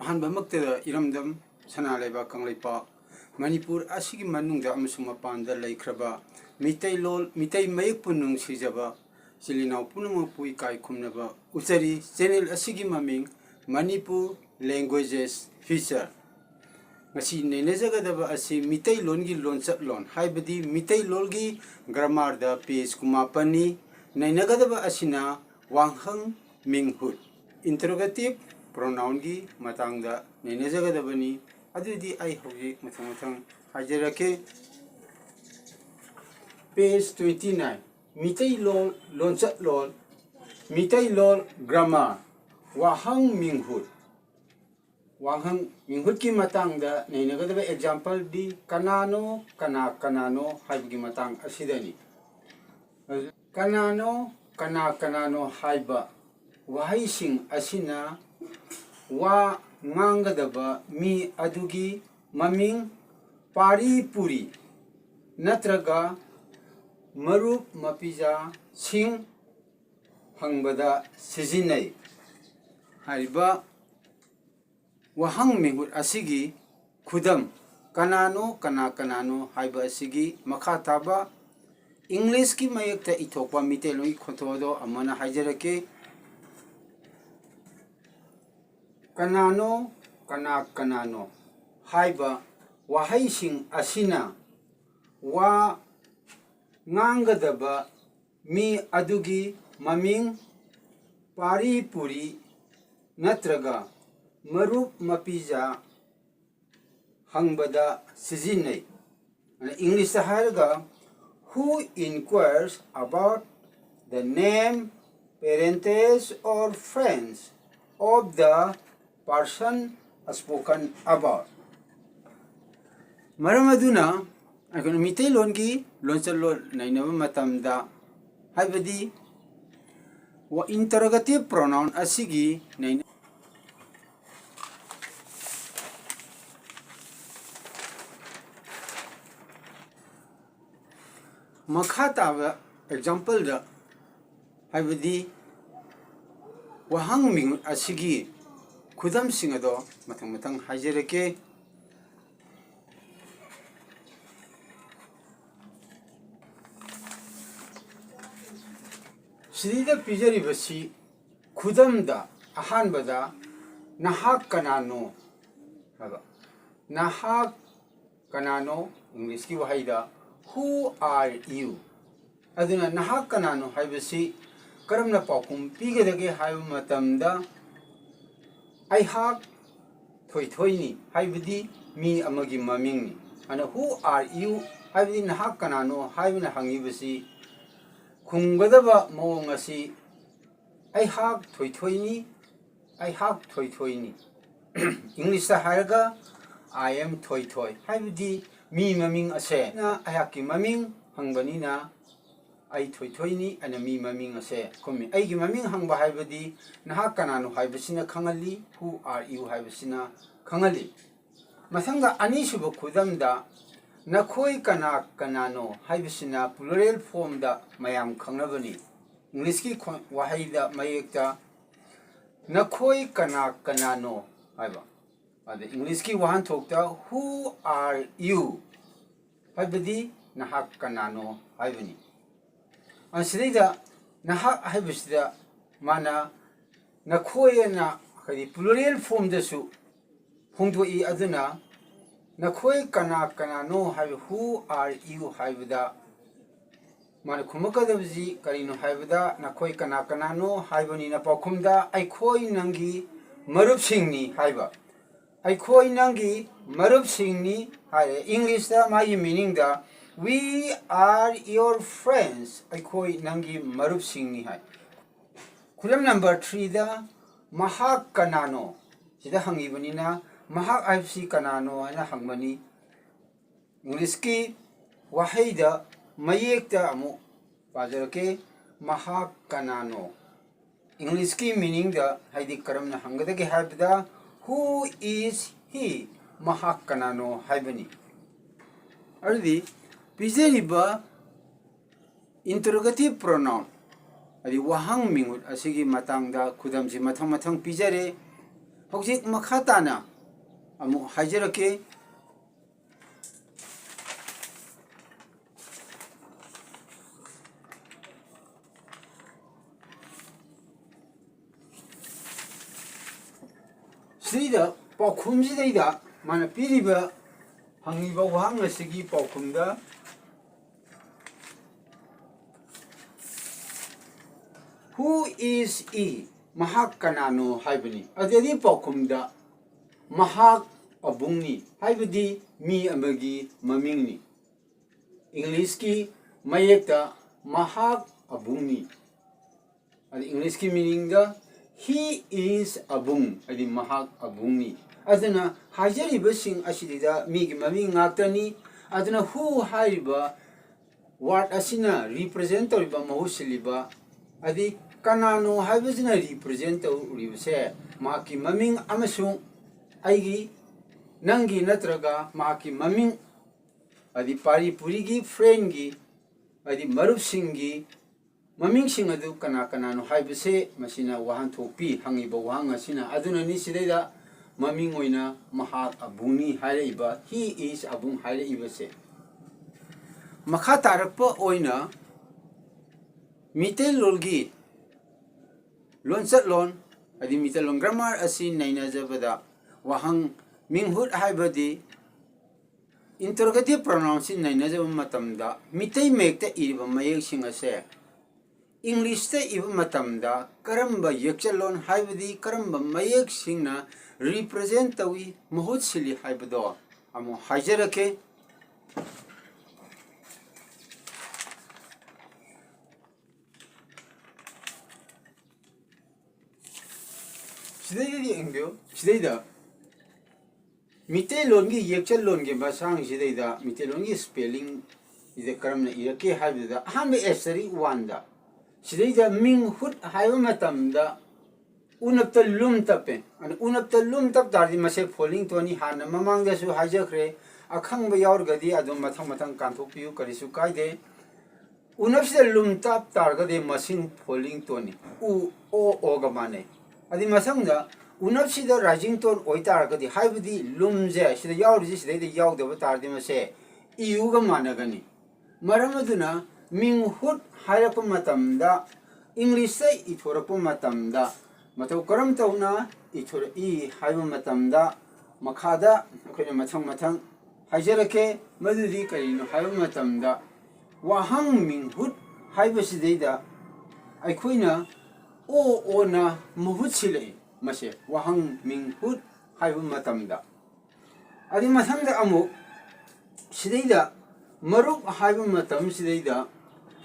ꯑꯍꯥꯟꯕꯃꯛꯇꯗ ꯏꯔꯝꯗꯝ ꯁꯅꯥꯂꯩꯕꯥꯛ ꯀꯪꯂꯩꯄꯥꯛ ꯃꯅꯤꯄꯨꯔ ꯑꯁꯤꯒꯤ ꯃꯅꯨꯡꯗ ꯑꯃꯁꯨꯡ ꯃꯄꯥꯟꯗ ꯂꯩꯈ꯭ꯔꯕ ꯃꯤꯇꯩ ꯃꯌꯦꯛꯄꯨ ꯅꯨꯡꯁꯤꯖꯕ ꯏꯆꯤꯜ ꯏꯅꯥꯎ ꯄꯨꯝꯅꯃꯛꯄꯨ ꯏꯀꯥꯏ ꯈꯨꯝꯅꯕ ꯎꯠꯆꯔꯤ ꯆꯦꯅꯦꯜ ꯑꯁꯤꯒꯤ ꯃꯃꯤꯡ Manipur languages feature ngasi neinajagada asi mitai longi lonchat-lon haibadi mitai lolgi grammar da page kumapani neinagada asina wanghang minghut interrogative pronoun gi matang da neinajagada bani adudi ai hoji mathang hajarake page 29 mitai lol lonchat-lon mitai lol grammar wanghang minghut Wanghang minghut ki matang da neinagada example di kanano kanano haibgi matang asidani kanano haiba wahai sing asina wa ngangadaba mi adugi maming pari puri natraga marup mapiza sing hangbada sijinai haiba Wahang minghut asigi khudam kanano haiba asigi makhataba English ki mayekta ithokpa miteloi khothodo amana haijarake kanano haiba wahai sing asina wa ngangadaba mi adugi maming pari puri natraga marup mapiza hangbada sijinai English harga who inquires about the name parentage or friends of the person spoken about maramaduna akon mitai longi lonchalon nainaba matamda haibadi wa interrogative pronoun asigi nain Makhataba example da haibadi wahang minghut asigi khudam singado matang hajarake Srida pijari basi khudam da ahanbada nahak kanano haba nahak kanano English ki wahaida Who are you? Aduna nahak kanano haibasi karamna paukum pigedage haibu matamda I hak thoi ni haibadi mi amagi maming ni ana who are you haibadi nahak kanano haibuna hangibasi khunggadaba mawong asi I hak thoi ni English ta haraga I am thoi haibadi mi maming ase na ayaki maming hangbani na ai thoi ni ana mi maming ase kumi ai gi maming hangba haibadi nahak kanano haibasina khangali who are you haibasina khangali masanga ani suba khudamda nakhoi kanano haibasina plural form da mayam khangnabani English ki wahaida mayekta nakhoi kanano haiba English ki wahan thokta who are you haibadi nahak kanano haibani ansidida nahak haibasida mana nakhoyena kadi plural form dasu hongdoi aduna nakhoi kanano haib who are you haibada mana khumakadabji karino haibada nakhoi kanano haibani na pakhumda aikhoi nangi marup singni haiba Aikhoi nangi marup singni hai English da my meaning da we are your friends aikhoi nangi marup singni hai Kulam number 3 da mahak kanano sida hangibani na mahak ifc kanano ana hangmani English ki wahaida mayekta amu pajarake mahak kanano English ki meaning da haidi karamna hangadage haibda Who is he? Mahak kanano haibani. Ardi pijeriba interrogative pronoun. Adi wahang mingut asigi matang da khudam si mathang pijare ꯍꯧꯖꯤꯛ ꯃꯈꯥ ꯇꯥꯅ ꯑꯃꯨꯛ ꯍꯥꯏꯖꯔꯛꯀꯦ ꯁꯤꯗ ꯄꯥꯎꯈꯨꯝꯁꯤꯗꯩꯗ ꯃꯥꯅ ꯄꯤꯔꯤꯕ ꯍꯪꯉꯤꯕ ꯋꯥꯍꯪ ꯑꯁꯤꯒꯤ ꯄꯥꯎꯈꯨꯝꯗ Who is E? Mahak kanano haibani. Adadi paukumda mahak abungni haibadi mi amagi mamingni. English ki mayekta mahak abungni. Adi English ki meaning da he is abung. Adi mahak abungni. Adana hajari basing asidida mi maming ngaktani. Adana who haiba word asina represent toriba mahusiliba. Adi kanano haibasina represent uribase maki maming amasung aigi nangi natraga maki maming adi pari purigi friend gi adi marup singi maming sing adu kanano haibase masina wahan thopi hangiba wahang asina aduna ni sidaida maming oina mahak abuni hairaiba he is abung hairaibase makha tarakpa oina mitel lolgi Lonsat lon, adi mitalong grammar asin naina zabada wahang minghut haibadi interrogative pronouns in naina zabam matamda mitay mekta iba mayek singase English ta iba matamda karamba yakchalon haibadi karamba mayek singna represent tawi mahut sili haibado amo hajarake 시대의 engyo 시대이다 밑에 론기 역절 론기 바상 시대이다 밑에 론기 스펠링 이제 그러면 이렇게 하비다 한be 에서리 완다 시대이다 민훗 하이바 마tamda 운업다 룸탑에 아니 운업다 룸탑 다리 마세 폴링 토니 하나 마망다수 하저크레 아캉바 야르가디 아좀 마탕 칸톡피우 그리수 까이데 운업시다 룸탑 다르가디 마신 폴링 토니 우오 오가마네 Adi masangda unapsida Rajington oitaragadi haibadi lumje sida yauriji sida yaudaba tardi mase iuga managani maramaduna minghut hairapa matamda English sai ithorapa matamda matau karam tauna ithora I haiba matamda makhada akhona mathang haijarake madudi karino haiba matamda wahang minghut haiba sidaida aikoina o na mahut sile mase wahang minghut haibu matamda adi masangda amu sidaida marup haibu matam sidaida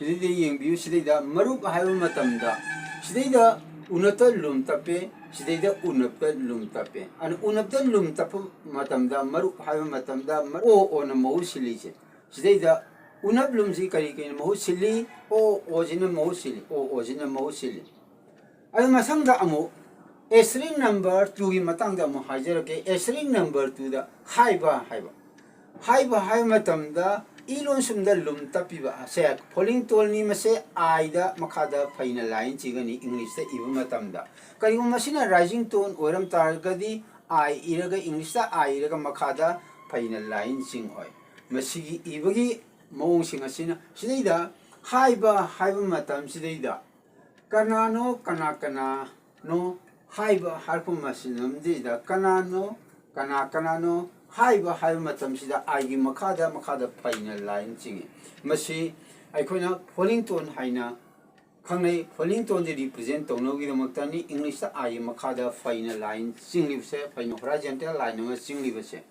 yengbiu sidaida marup haibu matamda sidaida unata lum tape sidaida unapta lum tape an unapta lum tapu matamda marup haibu matamda o na mahut silise sidaida unap lum si kari kain mahut sili o jina mahut sili o jina mahut sili Ayo masangda amu string number 2 gi matangda amu hajarake string number 2 da haiba matamda ilon sumda lum tapiba se polling tolni mase aida makada faina line chigani English ta iba matamda karigum masina rising tone oram targadi I iraga English ta I iraga makada faina line sing oi masigi ibagi mawong sing asina sidaida haiba matam sidaida kanano kana no haiba harpu masinam dida kanano kana haiba matam sida aigi makada final line chingi masi aikona falling tone haina khangnai falling tone de represent tawno gi damatani English ta aigi makada final line chingli se final horizontal line ma chingli base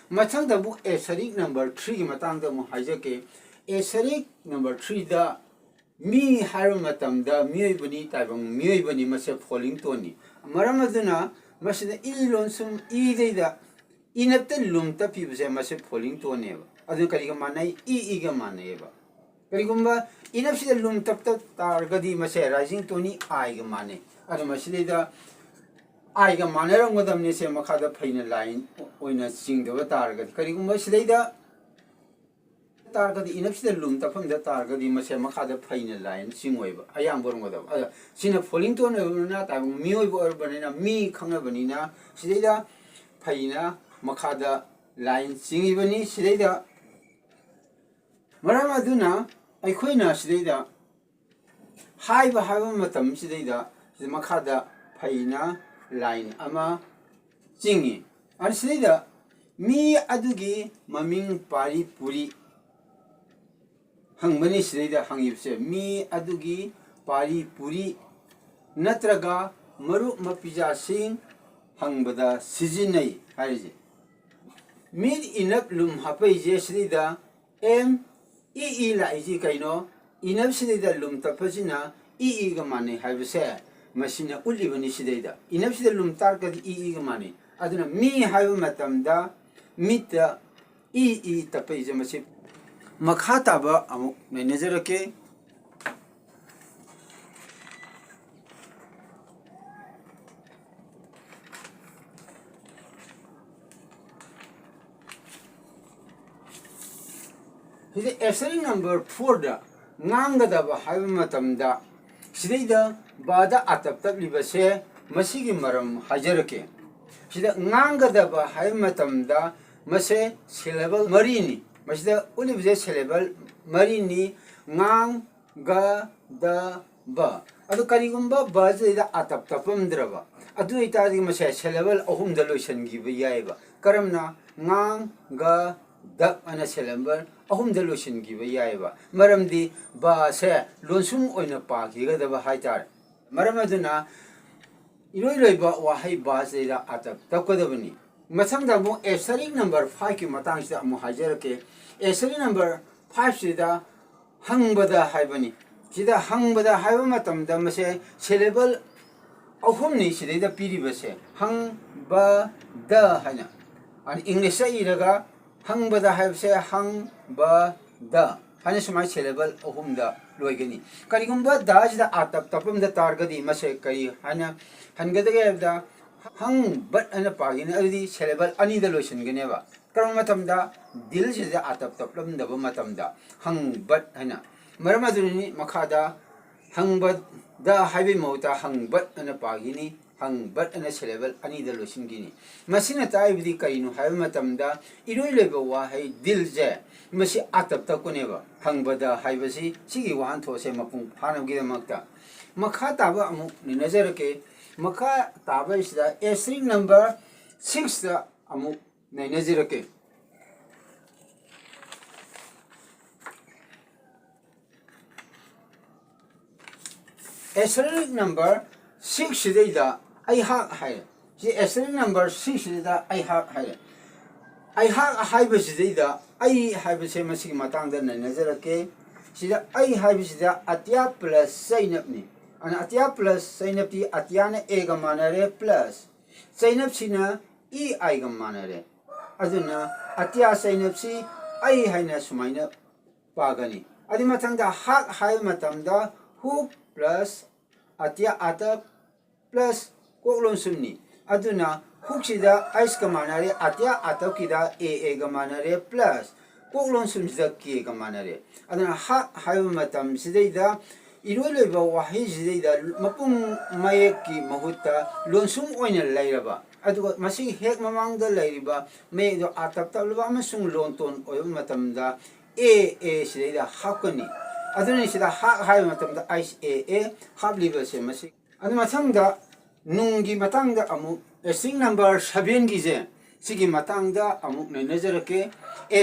mathang da bu asterisk number 3 gi matang da mu haijake asterisk number 3 da mi haru matamda miyoibani taibang miyoibani mase falling toni maramaduna masida ilon sum ideida inapta lumta pibse mase falling tone adu kariga manai iga maneba karigumba inapsida lumta targadi mase rising toni aiga mane adu masida aiga manerang godamne se makada phaina line oina singdaba targadi karigumba sidaida तारगदी इनपसिदा लुम तफमदा तारगदी मसे मखादा फैना line सिंगोइबा अयाम बोरंगदा सिना following tone ना ता मियोइबो अरबनेना मी खंगबनिना सिदैदा फैना मखादा line सिंगिबनी सिदैदा मरम अदुना अखोइना सिदैदा हाइबा हाइबा मतम सिदैदा मखादा फैना line अमा चिंगी अनि सिदैदा मी अदुगी ममिंग पारी पुरी हंगबनी सिदैदा हंगिबसे मी अदुगी पारी पुरी नत्रगा मरु मपिजा सिंग हंगबदा सिजिनै हारिजे मीद इनप लुम हापैजे सिदैदा एम ई लाइजी कैनो इनप सिदैदा लुम तपसिना ई गा माने हाइबसे मसिना उलिबनी सिदैदा इनप सिदा लुम तारकदी ई गा माने अदुना मी हाइबा मतमदा मीता ई तपैजे मसे मखा ताबा अमुक नैनजरके हिजे एसरी नंबर 4 दा ngangadaba haiba matamda sidaida bada ataptab libase masigi maram hajarake sida ngangadaba haiba matamda mase syllable marini masida ulibje syllable marini ngang ga da ba adu karigumba ba jida ataptapamdraba adu itadi mase syllable ahum da loisangi ba yaiba karamna ngang ga da ana syllable ahum da loisangi ba yaiba maramdi ba se lonsum oina pa giga da ba haitar maram aduna iroi loiba wahai ba jida ataptapkadabani masang da mo asterisk number 5 ki matang sida mo hajarake asterisk number 5 sida hangbada haibani sida hangbada haiba matamda mase syllable ahum ni sida da piri base hang ba da haina an english sa iraga hangbada haibse hang ba da hane sumai syllable ahum da loigani karigumba da sida atap tapum da targadi mase kari hana hangada da hang but ana pagina adi syllable ani da loisan ganeba karam matamda dil sida atap tapum da matamda hang but hana maramaduni makhada hang but da haibi mauta hang but ana pagini hang but ana syllable ani da loisan gini masina taibdi kainu haibi matamda iroi leba wa hai dil je masi atap takuneba hang bada haibasi sigi wahan those mapung phanam gi makta makha taba amu ni nazarake makha taba isda asterisk number 6 da amu nei nazarake asterisk number 6 sidida ai ha hai ji asterisk number 6 sidida ai ha hai ai ha haiba sidida ai haiba se masigi matang da nei nazarake sida ai haiba sida atya plus sainap ni ana atya plus sainap ti atya na a ga manare plus sainap sina e I ga manare aduna atya sainap si ai haina sumaina pagani adi matang da ha hai matam da hu plus atya atap plus koklon sumni aduna huksida ice ga manare atya atap kida a ga manare plus koklon sumsida k ga manare aduna ha hai matam sidaida iroleba wahi sidaida mapung mayeki mahutta lonsum oina lairaba aduga masi hek mamangda lairiba me do atap talba amasung lonton oyo matamda a sidaida hakani aduna sida ha hai matamda ice a habliba se masi adu matangda nungi matangda amu string number 7 gize sigi matangda amuk ne nazarake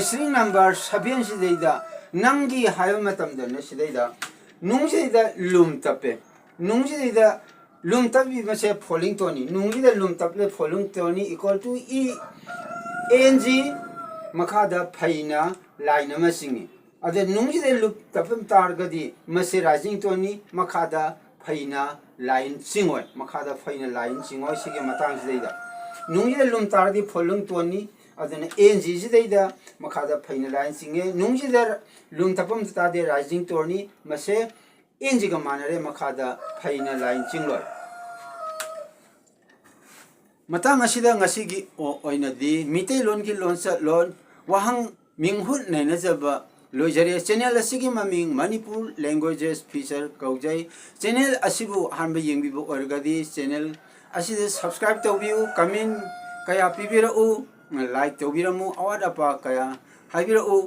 string number 7 sidaida nangi hai matamda ne sidaida nungida lum tape nungida lum tapi mase falling toni nungida lum tape falling toni equal to e ng makada phaina line amasingi ade nungida lum tapam targadi mase rising toni makada phaina line singoi makada phaina line singoi sige matang sidaida nungida lum tardi falling toni adana ng sidaida makada phaina line singe nungida lum tapam tade rising toni mase ng ga manare makada phaina line singloi matang asida ngasigi oina di mitei lon ki lon sa lon wahang minghut nei na jaba लोइजरे channel असिगी ममिंग Manipur languages feature कौजै channel असिबु हानब येंबिबो ओरगदी channel असिदे subscribe तौबियु कमेंट कया पिबिरउ लाइक तौबिरमु अवाद अपा कया हाबिरउ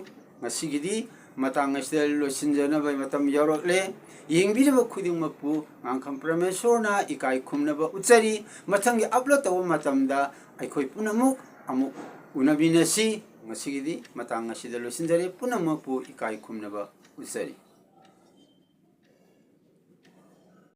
ngasiगidi matang asel losinjana bai matam yaurokle yengbiba khudingmakpu ngangkham Parameswarna ikai khumnaba utsari mathangi upload tawa matamda aikhoi punamuk amuk unabinasi ngasigidi matang asida losinjare punamakpu ikai khumnaba utsari